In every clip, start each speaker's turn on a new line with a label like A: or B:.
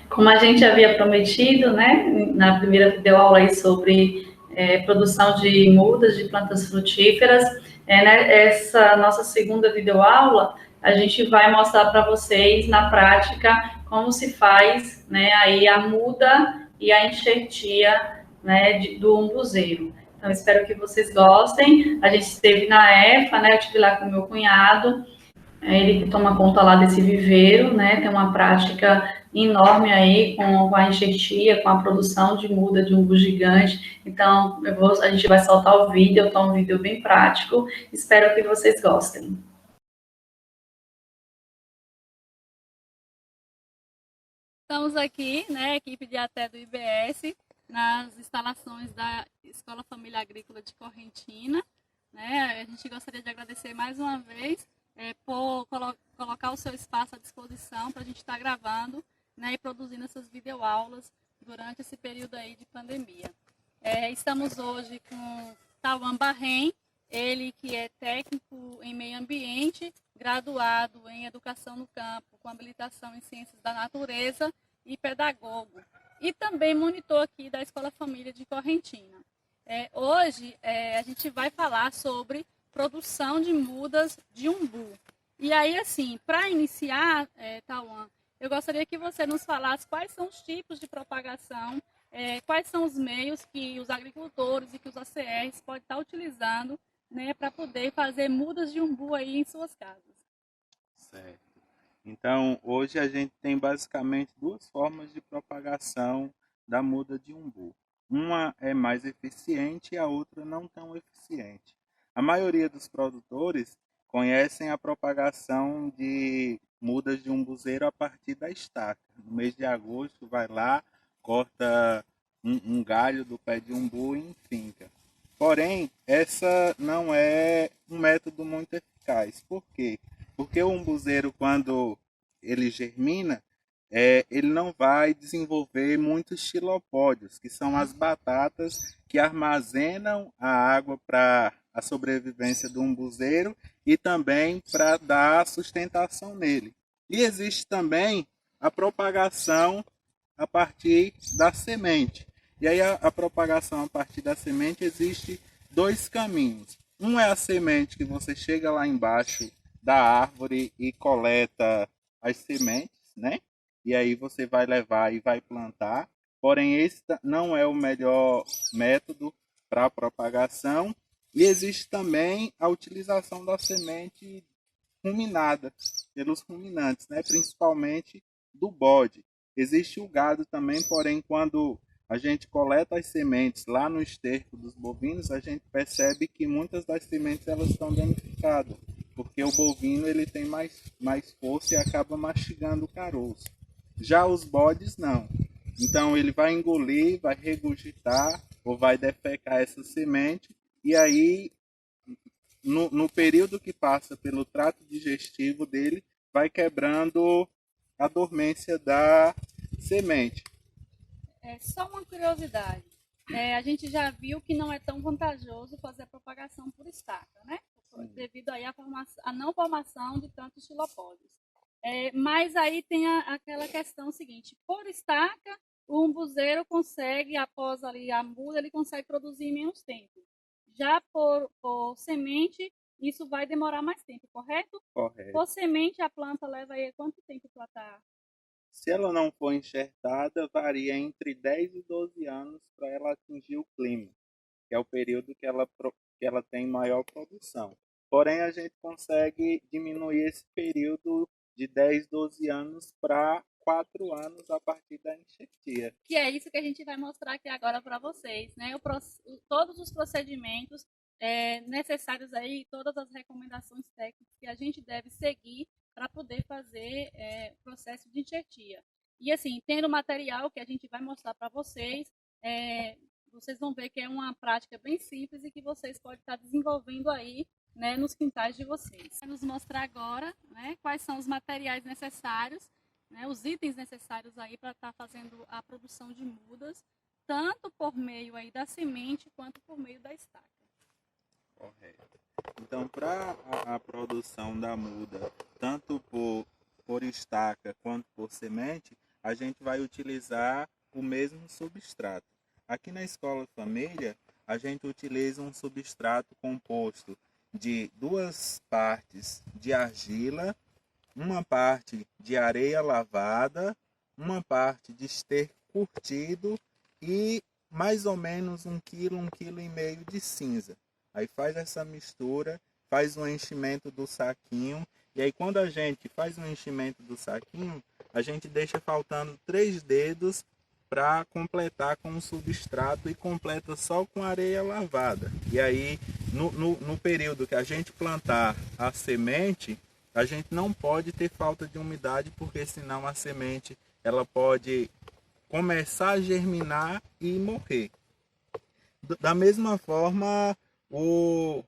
A: Como a gente havia prometido, né, na primeira videoaula aí sobre produção de mudas de plantas frutíferas, né, essa nossa segunda videoaula, a gente vai mostrar para vocês na prática como se faz, né, aí a muda e a enxertia, né, do umbuzeiro. Então, espero que vocês gostem. A gente esteve na EFA, né, eu estive lá com o meu cunhado, ele que toma conta lá desse viveiro, né? Tem uma prática enorme aí com a enxertia, com a produção de muda de umbu gigante. Então, a gente vai soltar o vídeo, tá um vídeo bem prático. Espero que vocês gostem.
B: Estamos aqui, né, equipe de ATE do IBS, nas instalações da Escola Família Agrícola de Correntina. Né? A gente gostaria de agradecer mais uma vez por colocar o seu espaço à disposição para a gente estar gravando, né, e produzindo essas videoaulas durante esse período aí de pandemia. Estamos hoje com Tauan Barrem, ele que é técnico em meio ambiente, graduado em educação no campo, com habilitação em ciências da natureza e pedagogo. E também monitor aqui da Escola Família de Correntina. Hoje a gente vai falar sobre produção de mudas de umbu. E aí, assim, para iniciar, Tauan, eu gostaria que você nos falasse quais são os tipos de propagação, quais são os meios que os agricultores e que os ACRs podem estar utilizando, né, para poder fazer mudas de umbu aí em suas casas.
C: Certo. Então, hoje a gente tem basicamente duas formas de propagação da muda de umbu. Uma é mais eficiente e a outra não tão eficiente. A maioria dos produtores conhecem a propagação de mudas de umbuzeiro a partir da estaca. No mês de agosto, vai lá, corta um galho do pé de umbu e enfinca. Porém, essa não é um método muito eficaz. Por quê? Porque o umbuzeiro, quando ele germina, ele não vai desenvolver muitos xilopódios, que são as batatas que armazenam a água para a sobrevivência do umbuzeiro e também para dar sustentação nele. E existe também a propagação a partir da semente. E aí a propagação a partir da semente existe dois caminhos. Um é a semente que você chega lá embaixo da árvore e coleta as sementes, né? E aí você vai levar e vai plantar. Porém, esse não é o melhor método para a propagação. E existe também a utilização da semente ruminada pelos ruminantes, né? Principalmente do bode. Existe o gado também, porém, quando a gente coleta as sementes lá no esterco dos bovinos, a gente percebe que muitas das sementes elas estão danificadas, porque o bovino ele tem mais força e acaba mastigando o caroço. Já os bodes não. Então ele vai engolir, vai regurgitar ou vai defecar essa semente e aí no período que passa pelo trato digestivo dele, vai quebrando a dormência da semente.
B: Só uma curiosidade. A gente já viu que não é tão vantajoso fazer a propagação por estaca, né? Devido aí à não formação de tantos xilopódios. Mas aí tem aquela questão seguinte: por estaca, o umbuzeiro consegue, após ali a muda, ele consegue produzir em menos tempo. Já por semente, isso vai demorar mais tempo, correto?
C: Correto.
B: Por semente, a planta leva aí quanto tempo para estar?
C: Se ela não for enxertada, varia entre 10 e 12 anos para ela atingir o clima, que é o período que ela tem maior produção. Porém, a gente consegue diminuir esse período de 10, 12 anos para 4 anos a partir da enxertia.
B: Que é isso que a gente vai mostrar aqui agora para vocês, né? Todos os procedimentos necessários aí, todas as recomendações técnicas que a gente deve seguir para poder fazer o processo de enxertia. E assim, tendo o material que a gente vai mostrar para vocês, vocês vão ver que é uma prática bem simples e que vocês podem estar desenvolvendo aí, né, nos quintais de vocês. Vai nos mostrar agora, né, quais são os materiais necessários, né, os itens necessários aí para estar fazendo a produção de mudas, tanto por meio aí da semente quanto por meio da estaca.
C: Correto. Então, para a produção da muda, tanto por estaca quanto por semente, a gente vai utilizar o mesmo substrato. Aqui na Escola Família, a gente utiliza um substrato composto de duas partes de argila, uma parte de areia lavada, uma parte de esterco curtido e mais ou menos 1 quilo, 1,5 quilo de cinza. Aí faz essa mistura, faz o enchimento do saquinho, e aí quando a gente faz o enchimento do saquinho, a gente deixa faltando 3 dedos para completar com o substrato e completa só com areia lavada. E aí, no período que a gente plantar a semente, a gente não pode ter falta de umidade, porque senão a semente ela pode começar a germinar e morrer. Da mesma forma, o,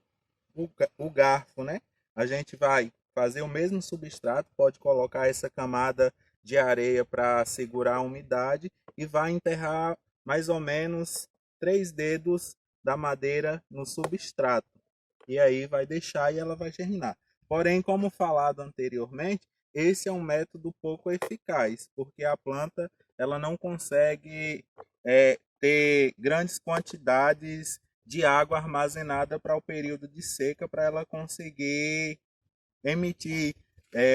C: o garfo, né? A gente vai fazer o mesmo substrato, pode colocar essa camada de areia para segurar a umidade e vai enterrar mais ou menos 3 dedos da madeira no substrato. E aí vai deixar e ela vai germinar. Porém, como falado anteriormente, esse é um método pouco eficaz, porque a planta ela não consegue ter grandes quantidades de água armazenada para o período de seca, para ela conseguir emitir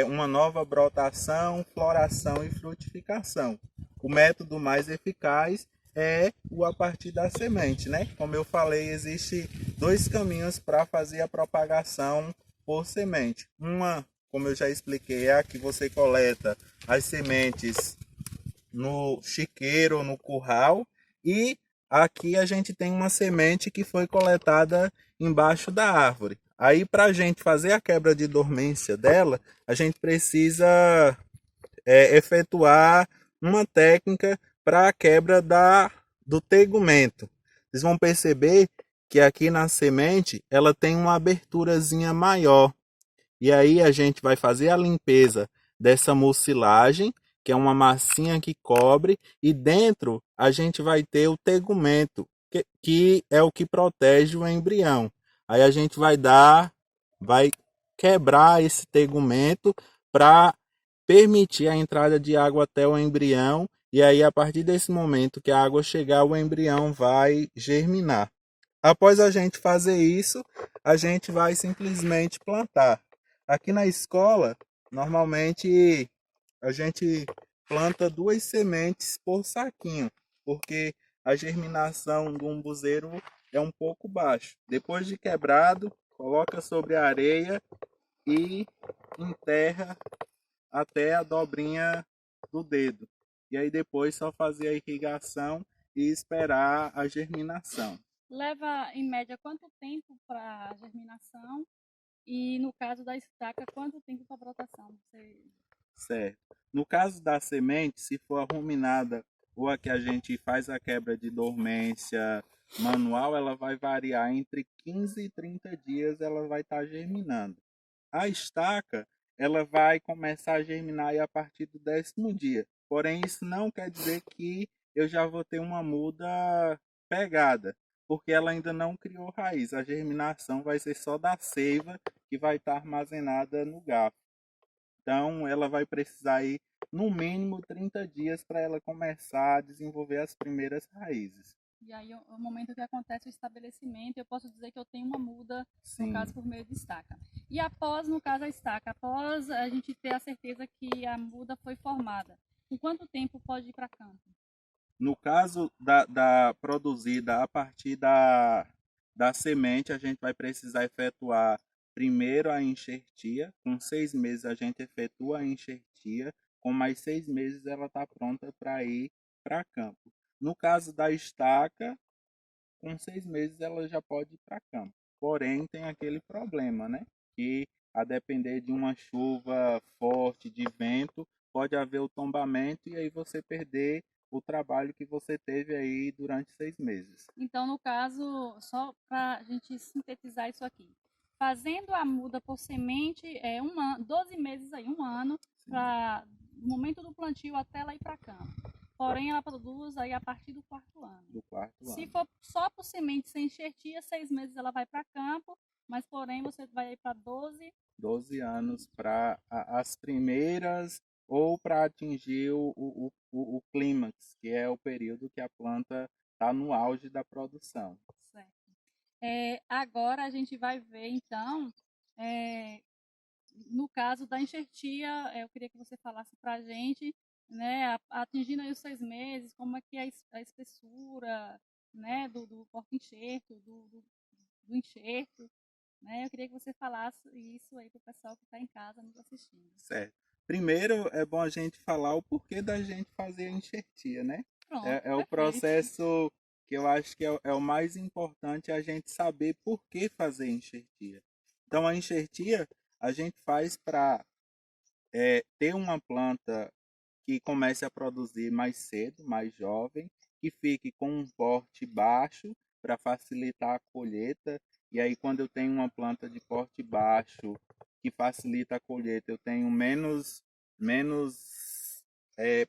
C: uma nova brotação, floração e frutificação. O método mais eficaz é o a partir da semente, né? Como eu falei, existe 2 caminhos para fazer a propagação por semente. Uma, como eu já expliquei, é a que você coleta as sementes no chiqueiro, no curral, e aqui a gente tem uma semente que foi coletada embaixo da árvore. Aí, para a gente fazer a quebra de dormência dela, a gente precisa efetuar uma técnica para a quebra do tegumento. Vocês vão perceber que aqui na semente ela tem uma aberturazinha maior. E aí a gente vai fazer a limpeza dessa mucilagem, que é uma massinha que cobre, e dentro a gente vai ter o tegumento, que é o que protege o embrião. Aí a gente vai quebrar esse tegumento para permitir a entrada de água até o embrião, e aí a partir desse momento que a água chegar, o embrião vai germinar. Após a gente fazer isso, a gente vai simplesmente plantar. Aqui na escola, normalmente a gente planta 2 sementes por saquinho, porque a germinação do umbuzeiro é um pouco baixo. Depois de quebrado, coloca sobre a areia e enterra até a dobrinha do dedo. E aí depois só fazer a irrigação e esperar a germinação.
B: Leva, em média, quanto tempo para germinação? E no caso da estaca, quanto tempo para brotação?
C: Certo. No caso da semente, se for a ruminada ou a que a gente faz a quebra de dormência manual, ela vai variar entre 15 e 30 dias, ela vai estar germinando. A estaca, ela vai começar a germinar a partir do 10º dia. Porém, isso não quer dizer que eu já vou ter uma muda pegada, porque ela ainda não criou raiz. A germinação vai ser só da seiva que vai estar armazenada no garfo. Então, ela vai precisar ir no mínimo 30 dias para ela começar a desenvolver as primeiras raízes.
B: E aí, o momento que acontece o estabelecimento, eu posso dizer que eu tenho uma muda,
C: Sim.
B: no caso, por meio de estaca. E após, no caso, a estaca, após a gente ter a certeza que a muda foi formada, em quanto tempo pode ir para campo?
C: No caso da produzida a partir da semente, a gente vai precisar efetuar primeiro a enxertia. Com 6 meses a gente efetua a enxertia. Com mais 6 meses ela está pronta para ir para campo. No caso da estaca, com 6 meses ela já pode ir para campo. Porém, tem aquele problema, né? Que a depender de uma chuva forte, de vento, pode haver o tombamento e aí você perder o trabalho que você teve aí durante 6 meses.
B: Então, no caso, só para a gente sintetizar isso aqui, fazendo a muda por semente, 12 meses aí, 1 ano, para o momento do plantio até ela ir para campo. Porém, ela produz aí a partir do 4º ano.
C: Do 4º ano.
B: Se for só por semente sem enxertia, 6 meses ela vai para campo, mas porém você vai para 12
C: anos para as primeiras ou para atingir o clímax, que é o período que a planta está no auge da produção.
B: Certo. Agora a gente vai ver, então, no caso da enxertia, eu queria que você falasse para a gente, né, atingindo aí os 6 meses, como é que é a espessura, né, do porta-enxerto, do enxerto, né? Eu queria que você falasse isso aí para o pessoal que está em casa nos assistindo.
C: Certo. Primeiro, é bom a gente falar o porquê da gente fazer a enxertia, né?
B: Pronto,
C: É o
B: perfeito.
C: processo que eu acho que é o mais importante, a gente saber por que fazer enxertia. Então, a enxertia a gente faz para ter uma planta que comece a produzir mais cedo, mais jovem, que fique com um porte baixo para facilitar a colheita. E aí, quando eu tenho uma planta de porte baixo que facilita a colheita, eu tenho menos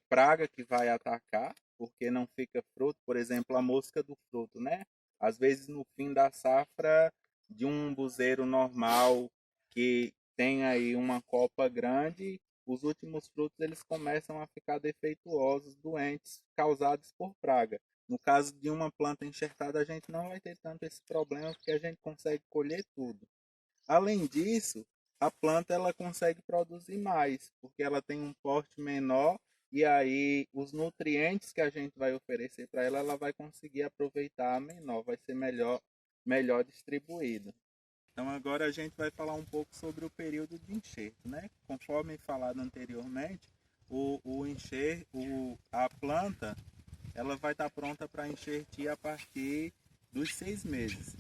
C: praga que vai atacar, porque não fica fruto. Por exemplo, a mosca do fruto, né? Às vezes, no fim da safra de um buzeiro normal que tem aí uma copa grande, os últimos frutos eles começam a ficar defeituosos, doentes, causados por praga. No caso de uma planta enxertada, a gente não vai ter tanto esse problema, porque a gente consegue colher tudo. Além disso, a planta ela consegue produzir mais, porque ela tem um porte menor e aí os nutrientes que a gente vai oferecer para ela, ela vai conseguir aproveitar menor, vai ser melhor distribuído. Então agora a gente vai falar um pouco sobre o período de enxerto, né? Conforme falado anteriormente, a planta ela vai estar pronta para enxertir a partir dos 6 meses.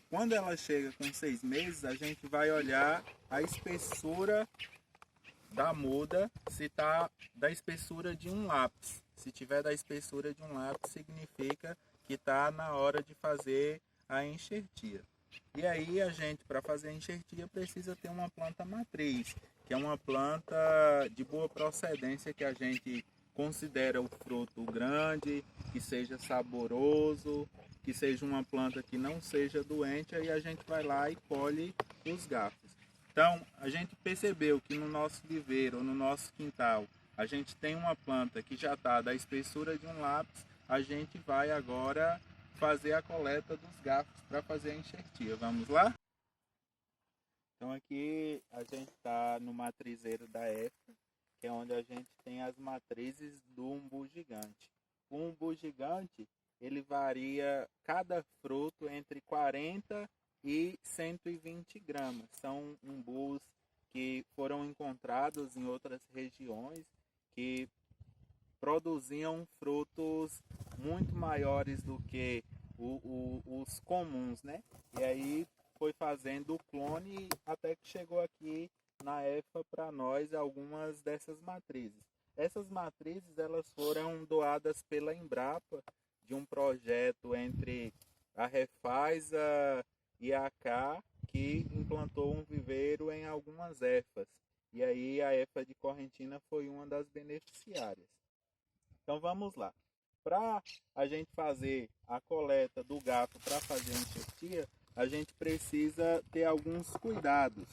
C: Quando ela chega com 6 meses, a gente vai olhar a espessura da muda, se está da espessura de um lápis. Se tiver da espessura de um lápis, significa que está na hora de fazer a enxertia. E aí a gente, para fazer a enxertia, precisa ter uma planta matriz, que é uma planta de boa procedência, que a gente considera o fruto grande, que seja saboroso, que seja uma planta que não seja doente, aí a gente vai lá e colhe os gafos. Então, a gente percebeu que no nosso viveiro ou no nosso quintal, a gente tem uma planta que já está da espessura de um lápis, a gente vai agora fazer a coleta dos gafos para fazer a enxertia. Vamos lá? Então aqui a gente está no matrizeiro da EFA, que é onde a gente tem as matrizes do umbu gigante. O umbu gigante, ele varia cada fruto entre 40 e 120 gramas. São umbus que foram encontrados em outras regiões que produziam frutos muito maiores do que os comuns, né? E aí foi fazendo o clone até que chegou aqui na EFA para nós algumas dessas matrizes. Essas matrizes elas foram doadas pela Embrapa de um projeto entre a Refasa e a AK, que implantou um viveiro em algumas EFAs. E aí a EFA de Correntina foi uma das beneficiárias. Então vamos lá. Para a gente fazer a coleta do gafo para fazer a enxertia, a gente precisa ter alguns cuidados.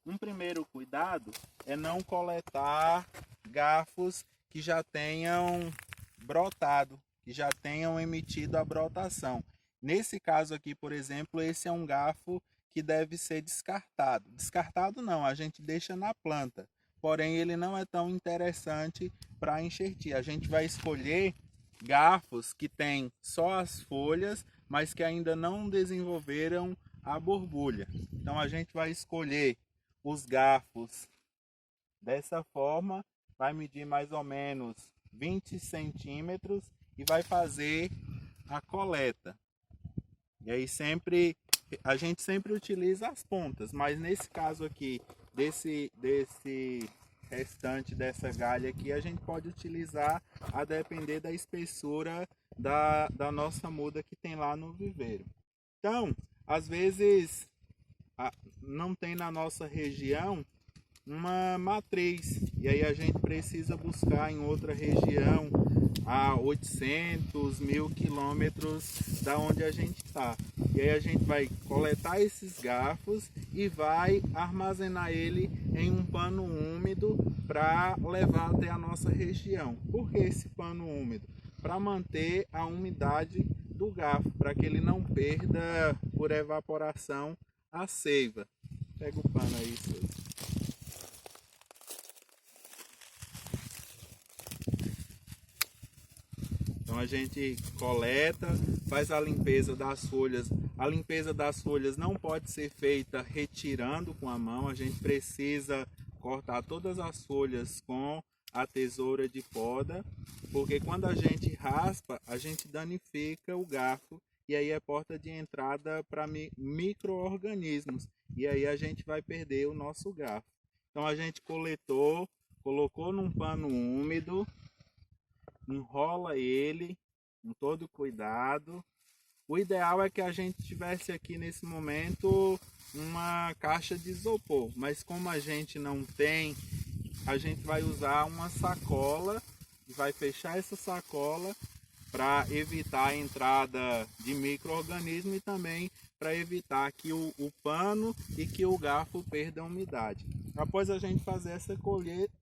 C: Um primeiro cuidado é não coletar gafos que já tenham brotado, que já tenham emitido a brotação. Nesse caso aqui, por exemplo, esse é um gafo que deve ser descartado. Descartado não, a gente deixa na planta. Porém, ele não é tão interessante para enxertir. A gente vai escolher gafos que têm só as folhas, mas que ainda não desenvolveram a borbulha. Então, a gente vai escolher os gafos dessa forma, vai medir mais ou menos 20 centímetros e vai fazer a coleta. E aí a gente sempre utiliza as pontas, mas nesse caso aqui, desse restante dessa galha aqui, a gente pode utilizar a depender da espessura da nossa muda que tem lá no viveiro. Então, às vezes não tem na nossa região uma matriz, e aí a gente precisa buscar em outra região a 800, 1000 quilômetros da onde a gente está. E aí a gente vai coletar esses garfos e vai armazenar ele em um pano úmido para levar até a nossa região. Por que esse pano úmido? Para manter a umidade do garfo, para que ele não perda por evaporação a seiva. Pega o pano aí, Souza. Então a gente coleta, faz a limpeza das folhas. A limpeza das folhas não pode ser feita retirando com a mão, a gente precisa cortar todas as folhas com a tesoura de poda, porque quando a gente raspa, a gente danifica o garfo e aí é porta de entrada para micro-organismos e aí a gente vai perder o nosso garfo. Então a gente coletou, colocou num pano úmido, enrola ele com todo cuidado. O ideal é que a gente tivesse aqui nesse momento uma caixa de isopor, mas como a gente não tem, a gente vai usar uma sacola e vai fechar essa sacola para evitar a entrada de micro-organismo e também para evitar que o pano e que o garfo perda a umidade. Após a gente fazer essa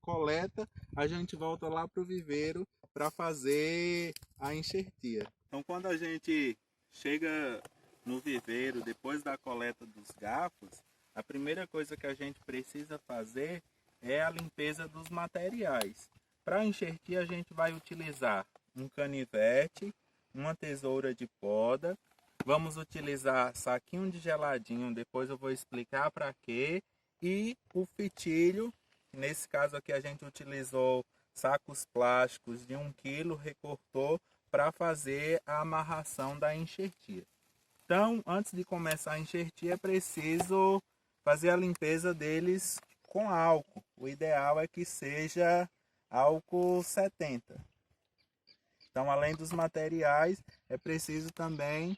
C: coleta, a gente volta lá para o viveiro para fazer a enxertia. Então quando a gente chega no viveiro, depois da coleta dos garfos, a primeira coisa que a gente precisa fazer é a limpeza dos materiais. Para a enxertia a gente vai utilizar um canivete, uma tesoura de poda, vamos utilizar saquinho de geladinho, depois eu vou explicar para quê, e o fitilho, nesse caso aqui a gente utilizou sacos plásticos de 1 kg, recortou para fazer a amarração da enxertia. Então, antes de começar a enxertia, é preciso fazer a limpeza deles com álcool. O ideal é que seja álcool 70. Então, além dos materiais, é preciso também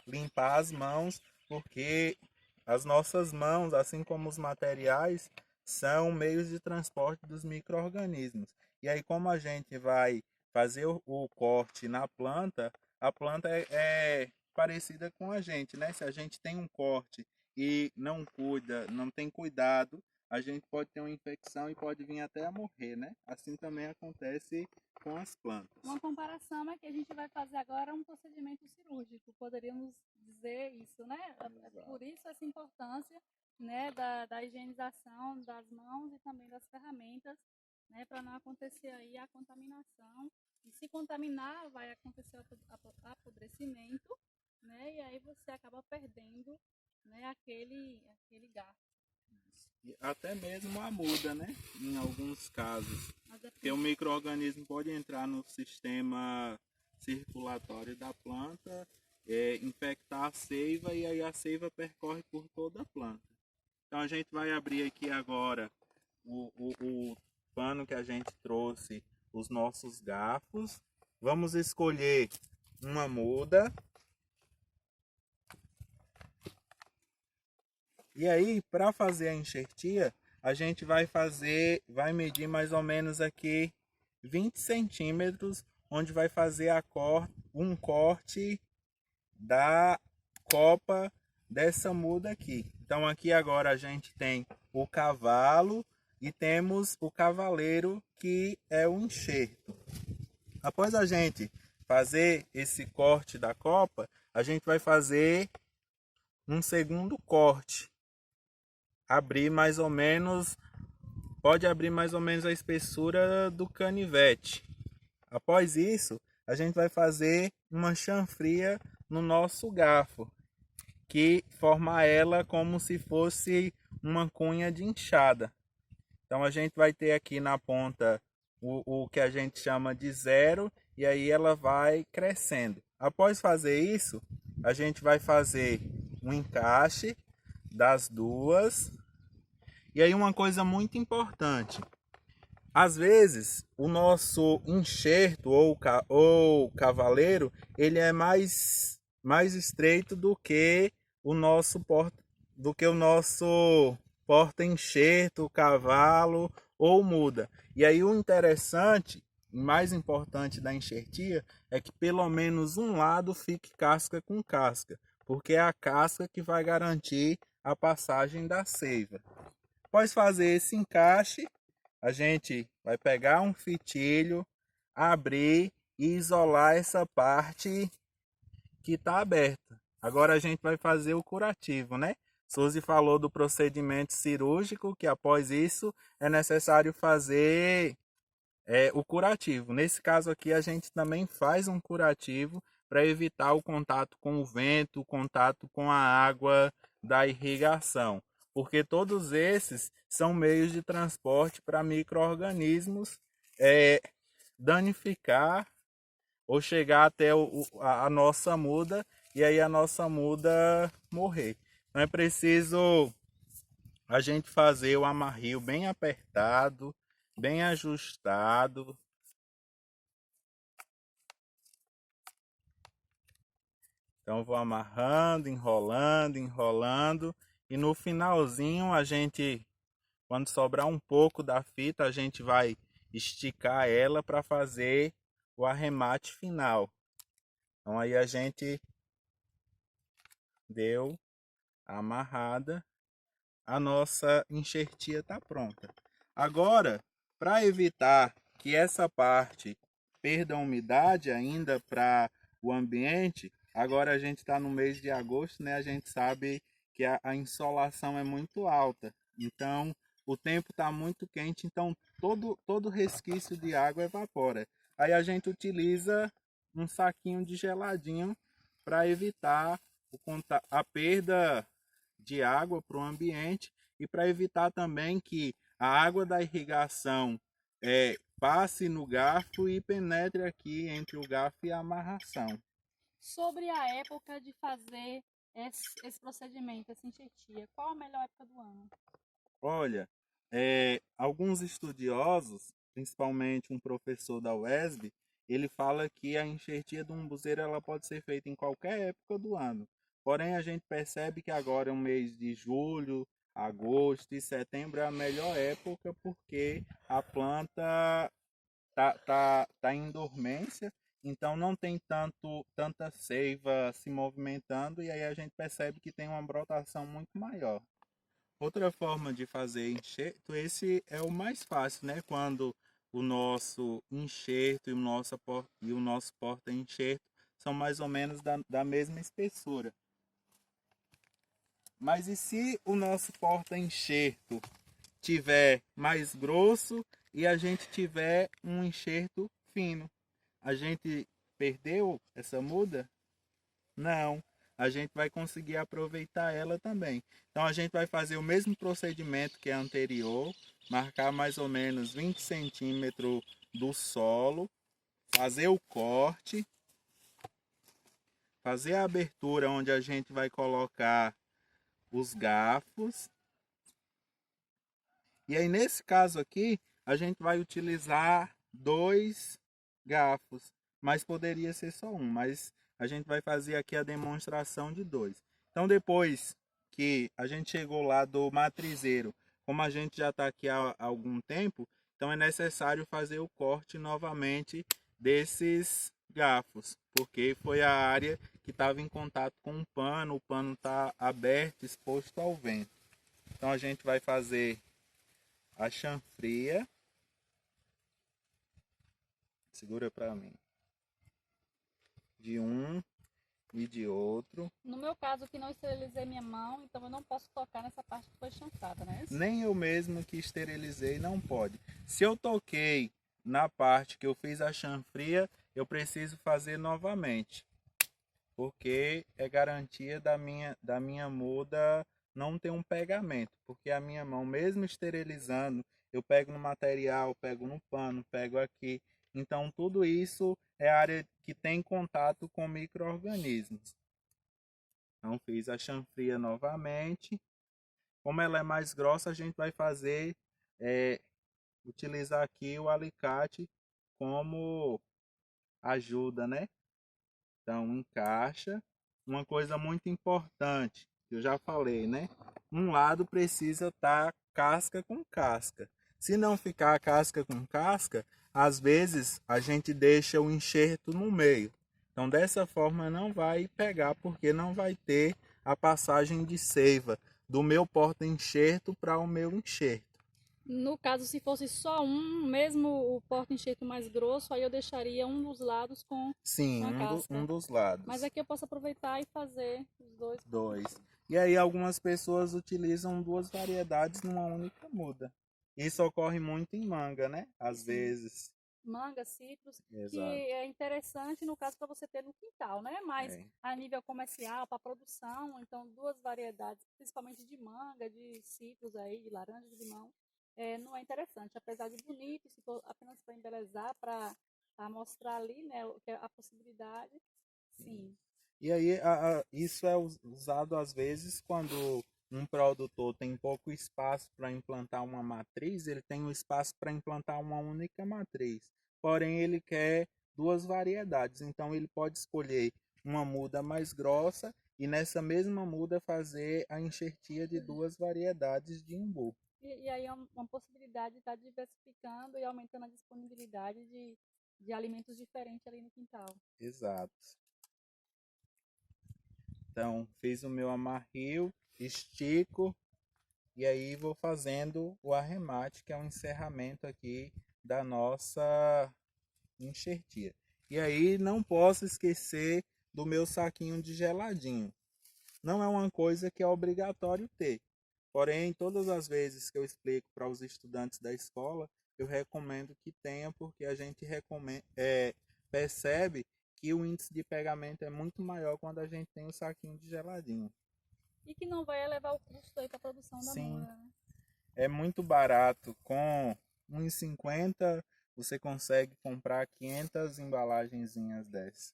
C: limpar as mãos, porque as nossas mãos, assim como os materiais, são meios de transporte dos micro-organismos. E aí, como a gente vai fazer o corte na planta, a planta é parecida com a gente, né? Se a gente tem um corte e não cuida, não tem cuidado, a gente pode ter uma infecção e pode vir até a morrer, né? Assim também acontece com as plantas.
B: Uma comparação é que a gente vai fazer agora um procedimento cirúrgico, poderíamos dizer isso, né?
C: Exato.
B: Por isso essa importância, né, da higienização das mãos e também das ferramentas, né, para não acontecer aí a contaminação. E se contaminar, vai acontecer o apodrecimento, né, e aí você acaba perdendo, né, aquele garfo.
C: E até mesmo a muda, né? Em alguns casos. Porque o micro-organismo pode entrar no sistema circulatório da planta, infectar a seiva e aí a seiva percorre por toda a planta. Então a gente vai abrir aqui agora o pano que a gente trouxe, os nossos garfos. Vamos escolher uma muda. E aí, para fazer a enxertia, a gente vai medir mais ou menos aqui 20 centímetros, onde vai fazer um corte da copa dessa muda aqui. Então aqui agora a gente tem o cavalo e temos o cavaleiro, que é o enxerto. Após a gente fazer esse corte da copa, a gente vai fazer um segundo corte. Pode abrir mais ou menos a espessura do canivete. Após isso, a gente vai fazer uma chanfria no nosso garfo, que forma ela como se fosse uma cunha de enxada. Então a gente vai ter aqui na ponta o que a gente chama de 0, e aí ela vai crescendo. Após fazer isso, a gente vai fazer um encaixe das duas. E aí uma coisa muito importante, às vezes o nosso enxerto ou cavaleiro, ele é mais estreito do que o nosso porta-enxerto, cavalo ou muda. E aí o interessante, mais importante da enxertia, é que pelo menos um lado fique casca com casca. porque é a casca que vai garantir a passagem da seiva. Após fazer esse encaixe, a gente vai pegar um fitilho, abrir e isolar essa parte que está aberta. Agora a gente vai fazer o curativo, né? Suzy falou do procedimento cirúrgico, que após isso é necessário fazer o curativo. Nesse caso aqui, a gente também faz um curativo para evitar o contato com o vento, o contato com a água da irrigação, porque todos esses são meios de transporte para micro-organismos danificar ou chegar até a nossa muda e aí a nossa muda morrer. Então é preciso a gente fazer o amarrio bem apertado, bem ajustado. Então vou amarrando, enrolando, enrolando e no finalzinho a gente, quando sobrar um pouco da fita, a gente vai esticar ela para fazer o arremate final. Então aí a gente deu a amarrada, a nossa enxertia está pronta. Agora, para evitar que essa parte perda a umidade ainda para o ambiente, agora a gente está no mês de agosto, né? A gente sabe que a insolação é muito alta, então o tempo está muito quente, então todo resquício de água evapora. Aí a gente utiliza um saquinho de geladinho para evitar a perda de água para o ambiente e para evitar também que a água da irrigação passe no garfo e penetre aqui entre o garfo e a amarração.
B: Sobre a época de fazer esse procedimento, essa enxertia, qual a melhor época do ano?
C: Olha, alguns estudiosos, principalmente um professor da UESB, ele fala que a enxertia do umbuzeiro ela pode ser feita em qualquer época do ano. Porém, a gente percebe que agora é o mês de julho, agosto e setembro é a melhor época porque a planta tá em dormência, então não tem tanta seiva se movimentando e aí a gente percebe que tem uma brotação muito maior. Outra forma de fazer enxerto, esse é o mais fácil, né? Quando o nosso enxerto e o nosso porta-enxerto são mais ou menos da mesma espessura. Mas e se o nosso porta-enxerto tiver mais grosso e a gente tiver um enxerto fino? A gente perdeu essa muda? Não, a gente vai conseguir aproveitar ela também. Então a gente vai fazer o mesmo procedimento que a anterior, marcar mais ou menos 20 centímetros do solo, fazer o corte, fazer a abertura onde a gente vai colocar os garfos. E aí nesse caso aqui, a gente vai utilizar 2 garfos, mas poderia ser só um, mas a gente vai fazer aqui a demonstração de 2. Então depois que a gente chegou lá do matrizeiro, como a gente já está aqui há algum tempo, então é necessário fazer o corte novamente desses garfos, porque foi a área que estava em contato com o pano está aberto, exposto ao vento. Então a gente vai fazer a chanfria. Segura para mim. De um e de outro.
B: No meu caso, que não esterilizei minha mão, então eu não posso tocar nessa parte que foi chanfrada, né?
C: Nem eu mesmo que esterilizei não pode. Se eu toquei na parte que eu fiz a chanfria, eu preciso fazer novamente, porque é garantia da minha muda não ter um pegamento, porque a minha mão, mesmo esterilizando, eu pego no material, pego no pano, pego aqui. Então tudo isso é área que tem contato com micro-organismos. Então fiz a chanfria novamente. Como ela é mais grossa, a gente vai fazer, utilizar aqui o alicate como ajuda, né? Então encaixa. Uma coisa muito importante, que eu já falei, né? Um lado precisa estar casca com casca. Se não ficar casca com casca, às vezes a gente deixa o enxerto no meio. Então, dessa forma, não vai pegar, porque não vai ter a passagem de seiva do meu porta-enxerto para o meu enxerto.
B: No caso, se fosse só um, mesmo o porta-enxerto mais grosso, aí eu deixaria um dos lados
C: Sim,
B: com a casca.
C: um dos
B: Mas
C: lados.
B: aqui eu posso aproveitar e fazer os dois.
C: Dois. E aí algumas pessoas utilizam duas variedades numa única muda. Isso ocorre muito em manga, né? Às
B: Sim.
C: vezes.
B: Manga, citros, que
C: Exato.
B: é interessante no caso para você ter no quintal, né? Mas
C: É.
B: a nível comercial, para produção, então duas variedades, principalmente de manga, de citros aí, de laranja, de limão, não é interessante. Apesar de bonito, se for apenas para embelezar, para mostrar ali, né, a possibilidade, sim.
C: E aí isso é usado às vezes quando um produtor tem pouco espaço para implantar uma matriz, ele tem um espaço para implantar uma única matriz. Porém, ele quer duas variedades, então ele pode escolher uma muda mais grossa e nessa mesma muda fazer a enxertia de duas variedades de umbu.
B: E aí é uma possibilidade de estar diversificando e aumentando a disponibilidade de alimentos diferentes ali no quintal.
C: Exato. Então, fiz o meu amarrio, estico e aí vou fazendo o arremate, que é o encerramento aqui da nossa enxertia. E aí não posso esquecer do meu saquinho de geladinho. Não é uma coisa que é obrigatório ter. Porém, todas as vezes que eu explico para os estudantes da escola, eu recomendo que tenha, porque a gente percebe que o índice de pegamento é muito maior quando a gente tem o saquinho de geladinho.
B: E que não vai elevar o custo aí para a produção da
C: Sim,
B: muda, né?
C: é muito barato. Com 1,50 você consegue comprar 500 embalagenzinhas dessa.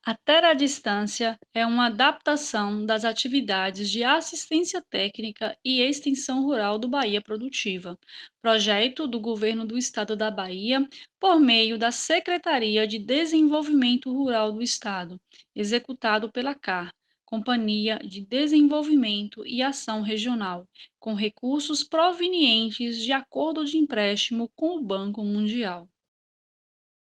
A: A Terra à Distância é uma adaptação das atividades de assistência técnica e extensão rural do Bahia Produtiva, projeto do Governo do Estado da Bahia por meio da Secretaria de Desenvolvimento Rural do Estado, executado pela CAR, Companhia de Desenvolvimento e Ação Regional, com recursos provenientes de acordo de empréstimo com o Banco Mundial.